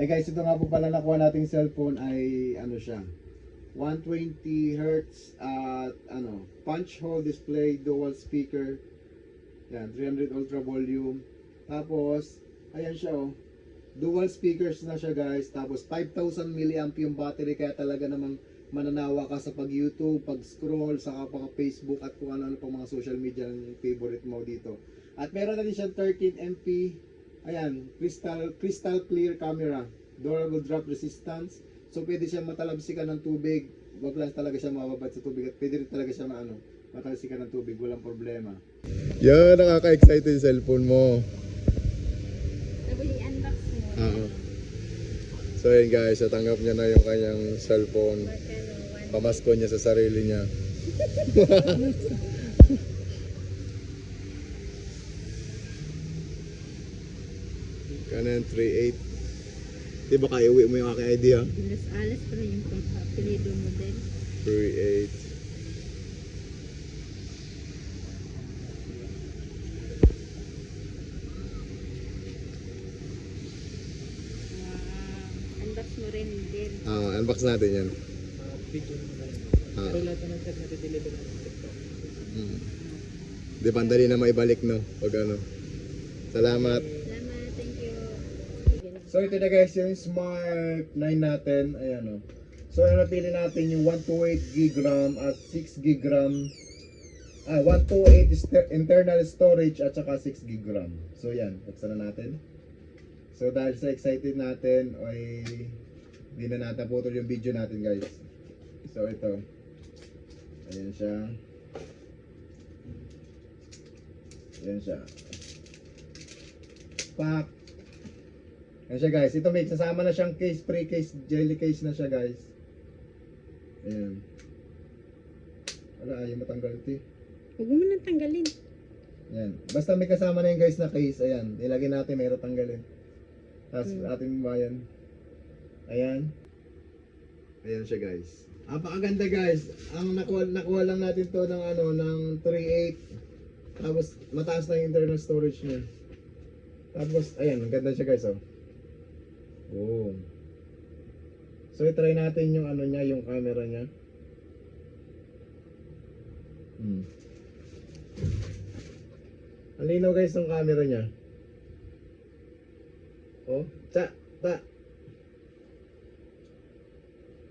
Eh guys, ito nga po pala nakuha nating cellphone ay ano siya, 120 Hz at punch hole display, dual speaker. Yan, 300 ultra volume. Tapos ayan siya oh. Dual speakers na siya guys. Tapos 5,000 mAh yung battery, kaya talaga namang mananawa ka sa pag-YouTube, pag-scroll, saka pag-Facebook at kung ano-ano pang mga social media ang favorite mo dito. At meron na din siyang 13 MP. Ayan, crystal clear camera, durable drop resistance. So pwede siya matalabsikan ng tubig. Wag lang talaga siya mababad sa tubig, at pwede rin talaga siya matalabsikan ng tubig, walang problema. Yan, nakaka-excited yung cellphone mo. Tapos i-unbox mo. Oo. So yun guys, natanggap niya na yung kanyang cellphone. Pamasko niya sa sarili niya. Canon 3.8. Di ba kaya uwi mo yung aking idea? Alas pala yung pang-apelido model. 3.8. Unbox mo rin din. Unbox natin yan. Di ba, dali na maibalik no? Pag ano. Salamat. Salamat, thank you. So ito na guys, yung Smart 9 natin. Ayan o. So napili natin yung 128 GB RAM at 6 GB RAM. 128 internal storage at saka 6 GB RAM. So yan, buksan na natin. So dahil sa excited natin, ay hindi na natin putol yung video natin guys. So ito. Ayan siya. Ayan siya. Pak. Ayan siya guys. Ito may sasama na siyang case, pre-case, jelly case na siya guys. Ayan. Wala, ayaw matanggal ito eh. Huwag mo nang tanggalin. Ayan. Basta may kasama na yung guys na case. Ayan. Ilagay natin, mayroon tanggalin. Tapos ating bayan. Ayan. Ayan siya guys. Napakaganda guys. Ang nakuha lang natin to ng ng 3.8. Tapos mataas na yung internal storage niya. Tapos ayan, ang ganda siya guys oh. Oh. So i-try natin yung niya, yung camera niya. Ang linaw guys ng camera niya. Oh, ta.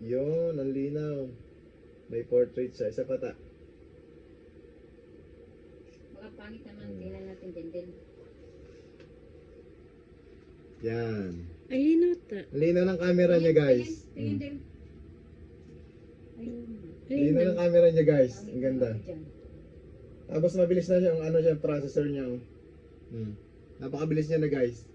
Yun, ang linaw. May portrait siya. Isa pa ta. Mga pangit naman, tingnan natin din. Yan. Ay, linaw ta. Ang linaw ng camera niya guys. Ayun din. Linaw ng camera niya guys. Ang ganda. Tapos mabilis na siya, siya, processor niya. Napakabilis niya na guys.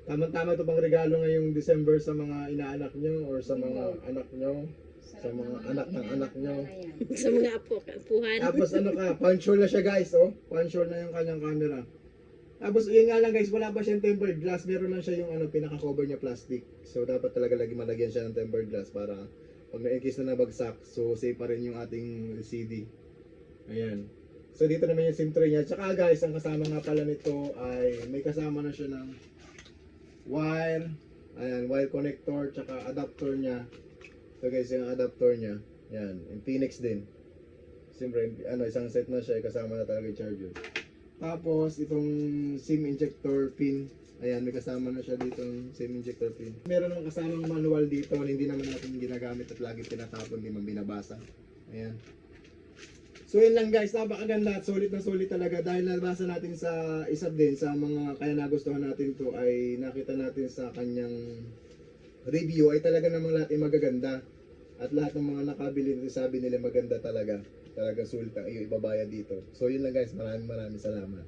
Tama-tama ito pang regalo ngayong December sa mga inaanak nyo or sa mga anak nyo. Sa mga anak ng anak nyo. Sa mga apuhan. Tapos punch hole na siya guys, oh. Punch hole na yung kanyang camera. Tapos yun nga lang guys, wala pa siyang tempered glass. Meron lang siya yung pinaka-cover niya plastic. So dapat talaga malagyan siya ng tempered glass para pag na-in-case na nabagsak, so safe pa rin yung ating CD. Ayan. So dito naman yung SIM tray niya. Tsaka guys, ang kasama nga pala nito ay may kasama na siya ng wire. Ayan, wire connector, tsaka adapter niya. So guys, yung adapter niya. Yan, yung Phoenix din. Siyempre, isang set na siya, kasama na talaga yung charger. Tapos, itong SIM injector pin. Ayan, may kasama na siya dito ng SIM injector pin. Meron naman kasamang manual dito, hindi naman natin ginagamit at lagi tinatapon, hindi man binabasa. Ayan. So yun lang guys, napakaganda at solid na solid talaga dahil nabasa natin sa isa din sa mga kaya nagustuhan natin to ay nakita natin sa kanyang review ay talaga namang lahat ay magaganda at lahat ng mga nakabili nito sabi nila maganda talaga sulit ang iyo ibabayad dito. So yun lang guys, maraming salamat.